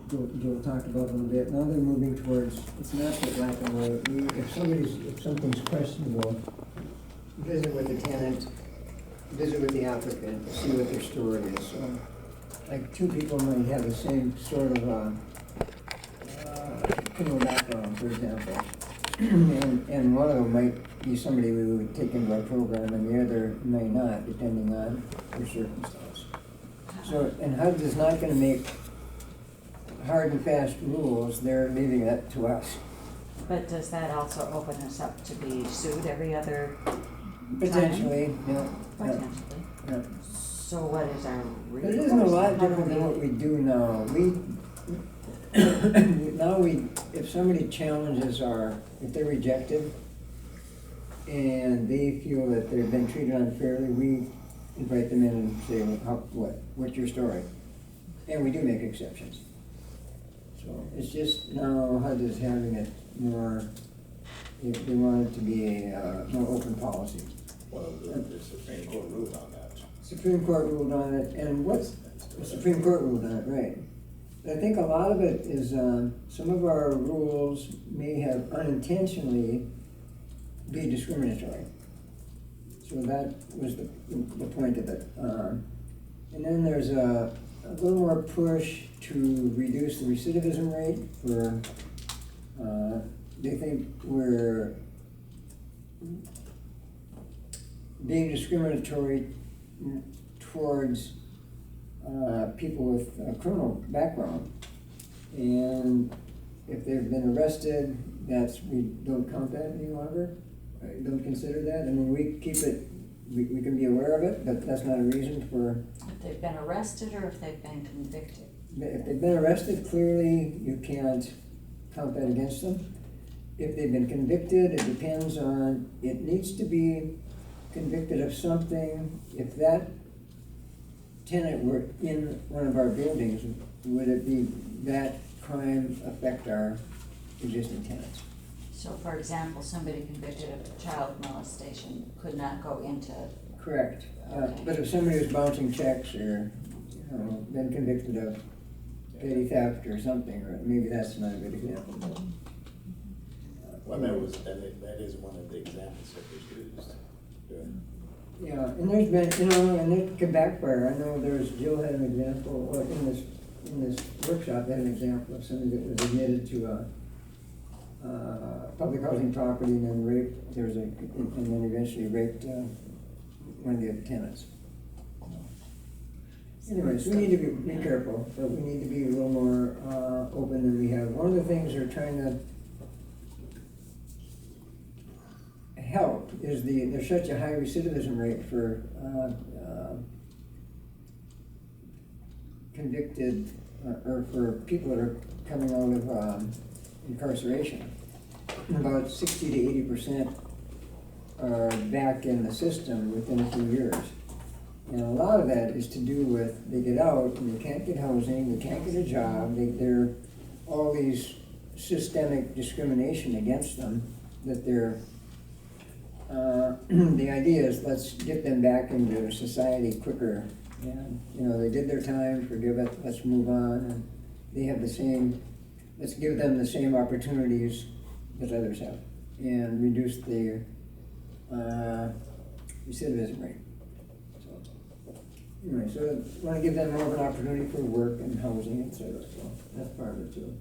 Joel talked about a little bit, now they're moving towards, it's not so black and white. If something's questionable, visit with the tenant, visit with the applicant, see what their story is. So, like, two people might have the same sort of, criminal background, for example. And one of them might be somebody we would take into our program, and the other may not, depending on their circumstance. So, and HUD is not gonna make hard and fast rules, they're leaving that to us. But does that also open us up to be sued every other time? Potentially, yeah. Potentially. Yeah. So what is our But recourse? it isn't a lot How do different than what we do now. If somebody challenges if they're rejected and they feel that they've been treated unfairly, we invite them in and say, what's your story? And we do make exceptions. So it's just now HUD is having it more, they want it to be a more open policy. Well, the Supreme Court ruled on that. Supreme Court ruled on it, and the Supreme Court ruled on it, right. I think a lot of it is, some of our rules may have unintentionally be discriminatory. So that was the point of it. And then there's a little more push to reduce the recidivism rate for, they think we're being discriminatory towards people with a criminal background. And if they've been arrested, we don't count that any longer, right? Don't consider that. I mean, we keep it, we can be aware of it, but that's not a reason for. If they've been arrested or if they've been convicted? If they've been arrested, clearly you can't count that against them. If they've been convicted, it depends on, it needs to be convicted of something. If that tenant were in one of our buildings, would it be that crime affect our existing tenants? So for example, somebody convicted of child molestation could not go into. Correct. Okay. But if somebody was bouncing checks or, been convicted of petty theft or something, or maybe that's not a good example. Well, that is one of the examples that was used. Yeah, and there's been, and it can backfire. I know Jill had an example, in this workshop, they had an example of somebody that was admitted to a public housing property and then raped, and then eventually raped one of the tenants. Anyways, we need to be careful, but we need to be a little more open than we have. One of the things we're trying to help is there's such a high recidivism rate for convicted or for people that are coming out of incarceration. About 60 to 80% are back in the system within a few years. And a lot of that is to do with they get out and they can't get housing, they can't get a job, they're all these systemic discrimination against them that they're the idea is let's get them back into society quicker. And, they did their time, forgive it, let's move on. And they have let's give them the same opportunities that others have and reduce their recidivism rate. Anyway, so I want to give them more of an opportunity for work and housing, etc. So that's part of it too.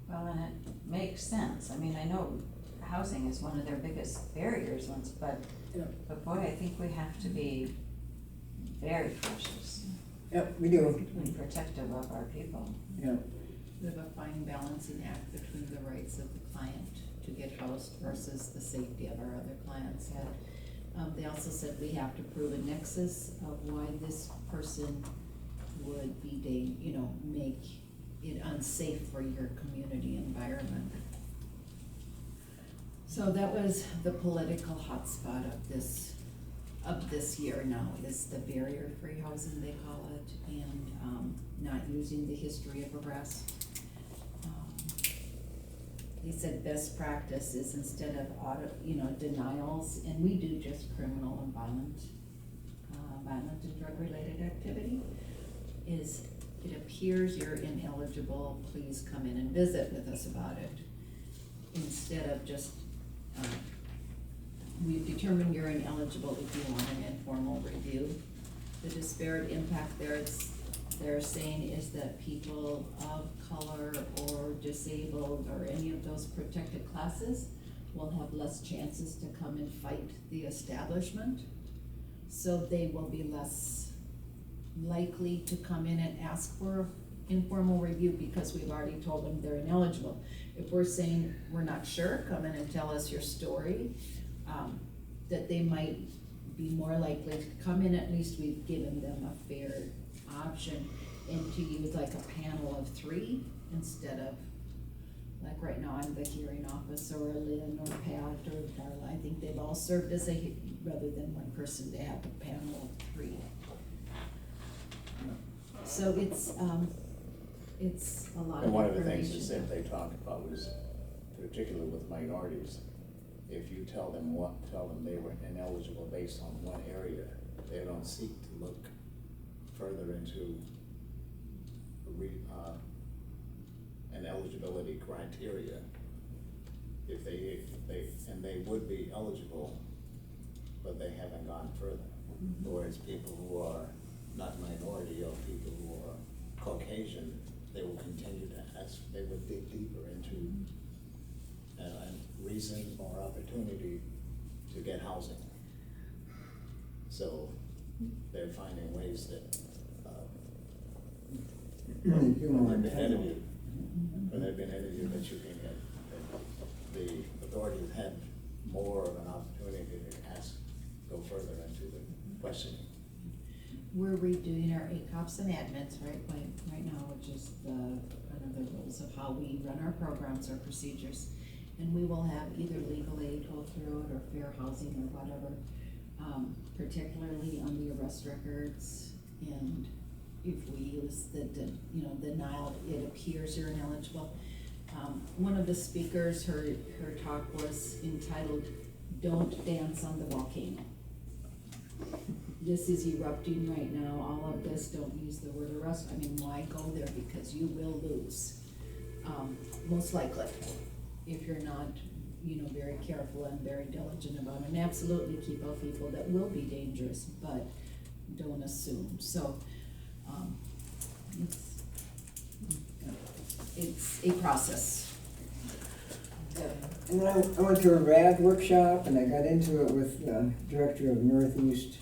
Well, and it makes sense. I mean, I know housing is one of their biggest barriers but boy, I think we have to be very cautious. Yep, we do. And protective of our people. Yeah. We have a fine balancing act between the rights of the client to get housed versus the safety of our other clients. They also said we have to prove a nexus of why this person would be, make it unsafe for your community environment. So that was the political hotspot of this year now, is the barrier-free housing, they call it, and not using the history of arrest. They said best practice is instead of denials, and we do just criminal and violent and drug-related activity, is it appears you're ineligible, please come in and visit with us about it. Instead of just, we've determined you're ineligible if you want an informal review. The disparate impact they're saying is that people of color or disabled or any of those protected classes will have less chances to come and fight the establishment. So they will be less likely to come in and ask for informal review because we've already told them they're ineligible. If we're saying we're not sure, come in and tell us your story, that they might be more likely to come in. At least we've given them a fair option, and to use like a panel of 3 instead of, like right now, I'm the hearing officer, or Lynn, or Pat, or Darla. I think they've all served as rather than one person, they have a panel of 3. So it's a lot of information. And one of the things that they talked about was, particularly with minorities, if you tell them they were ineligible based on one area, they don't seek to look further into an eligibility criteria. If they would be eligible, but they haven't gone further. Mm-hmm. Whereas people who are not minority or people who are Caucasian, they will continue to ask, they would dig deeper into reason or opportunity to get housing. So they're finding ways that when they've been interviewed, that you can get, that the authorities had more of an opportunity to ask, go further into the questioning. We're redoing our ACOPS and admins right now, which is one of the rules of how we run our programs or procedures. And we will have either legal aid go through it or fair housing or whatever, particularly on the arrest records. And if we use the denial, it appears you're ineligible. One of the speakers, her talk was entitled, "Don't Dance on the Volcano." This is erupting right now, all of this, don't use the word arrest, I mean, why go there, because you will lose, most likely, if you're not, very careful and very diligent about it, and absolutely keep out people that will be dangerous, but don't assume, so, it's a process. And then I went to a RAD workshop, and I got into it with the director of Northeast,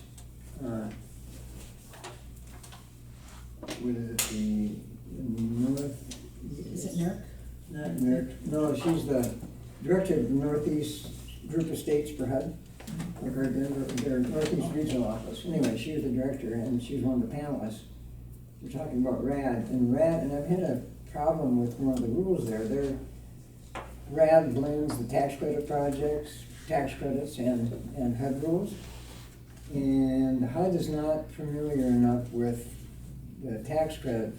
what is it, the North? Is it NERC? Not NERC, no, she's the director of the Northeast Group of States for HUD, like their Northeast Regional Office. Anyway, she was the director, and she was one of the panelists. We're talking about RAD, and I've had a problem with one of the rules there. RAD blends the tax credit projects, tax credits, and HUD rules. And HUD is not familiar enough with the tax credit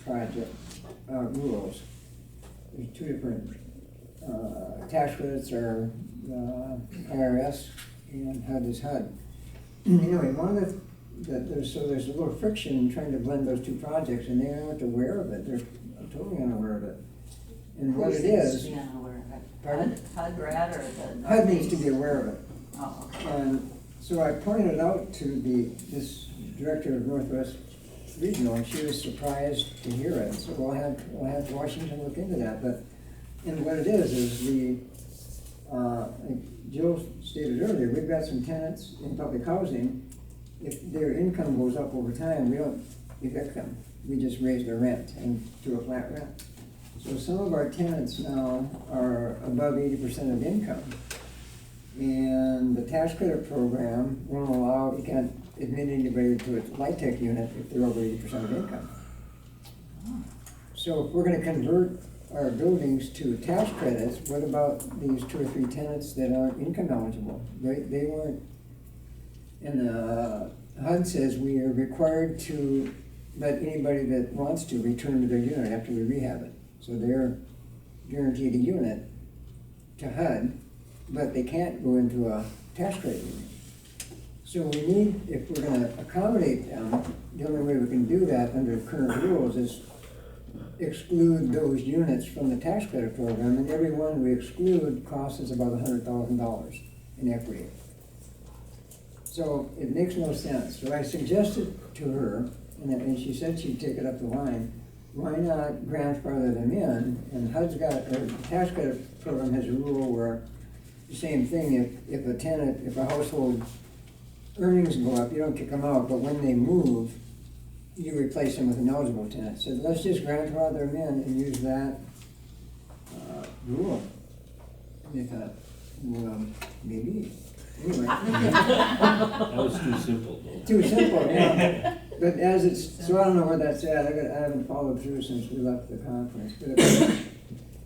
project rules. There's 2 different tax credits are IRS and HUD is HUD. Anyway, there's a little friction in trying to blend those 2 projects, and they aren't aware of it. They're totally unaware of it. And what it is. Who's unaware of it? Pardon? HUD, RAD, or the? HUD needs to be aware of it. Oh, okay. And so I pointed out to this director of Northwest Regional, and she was surprised to hear it. So we'll have Washington look into that. And what it is like Jill stated earlier, we've got some tenants in public housing. If their income goes up over time, we don't evict them. We just raise their rent and do a flat rent. So some of our tenants now are above 80% of income. And the tax credit program won't allow, you can't admit anybody to a light tech unit if they're over 80% of income. So if we're gonna convert our buildings to tax credits, what about these 2 or 3 tenants that aren't income eligible? They weren't, and HUD says we are required to let anybody that wants to return to their unit after we rehab it. So they're guaranteed a unit to HUD, but they can't go into a tax credit unit. So we need, if we're gonna accommodate them, the only way we can do that under current rules is exclude those units from the tax credit program, and every one we exclude costs us about $100,000 in equity. So it makes no sense. So I suggested to her, and she said she'd take it up the line, why not grandfather them in? And HUD's got, or the tax credit program has a rule where the same thing, if a tenant, if a household earnings go up, you don't kick them out, but when they move, you replace them with an eligible tenant. So let's just grandfather them in and use that rule. And they thought, well, maybe. Anyway. That was too simple, though. Too simple, yeah. But as it's, so I don't know where that's at. I haven't followed through since we left the conference. But it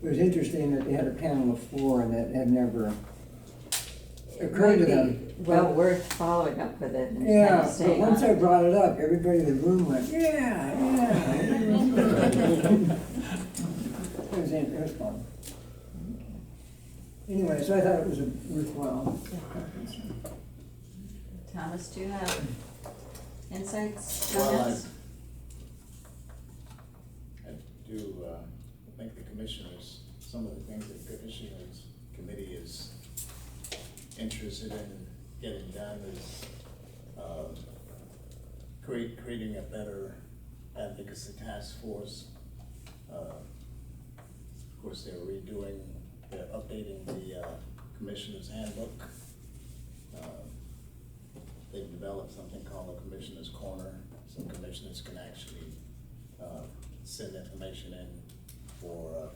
was interesting that they had a panel of 4 and that had never occurred to them. Well worth following up with it and kind Yeah, of but staying once on I it. brought it up, everybody in the room went, yeah. It was fun. Anyway, so I thought it was a worthwhile conference. Thomas, do you have insights, Well, comments? I do, think the commissioners, some of the things that the commissioners committee is interested in getting done is, creating a better advocacy task force. Of course, they're updating the, commissioner's handbook. They've developed something called a commissioner's corner, so commissioners can actually, send information in for,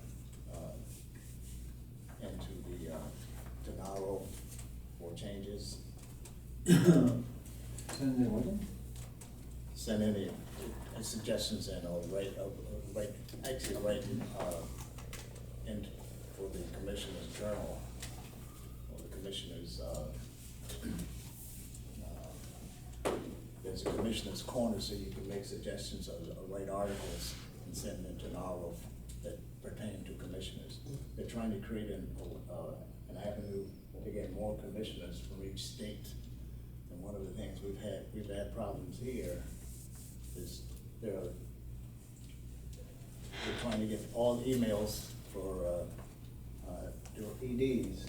into the, Denaro for changes. Send any suggestions in or write, in for the commissioner's journal, or the commissioner's, there's a commissioner's corner, so you can make suggestions or write articles and send them to Denaro that pertain to commissioners. They're trying to create an avenue to get more commissioners from each state. And one of the things we've had problems here is they're trying to get all the emails for EDs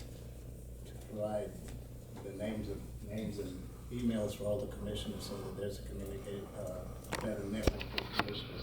to provide the names and emails for all the commissioners so that there's a better network of commissioners.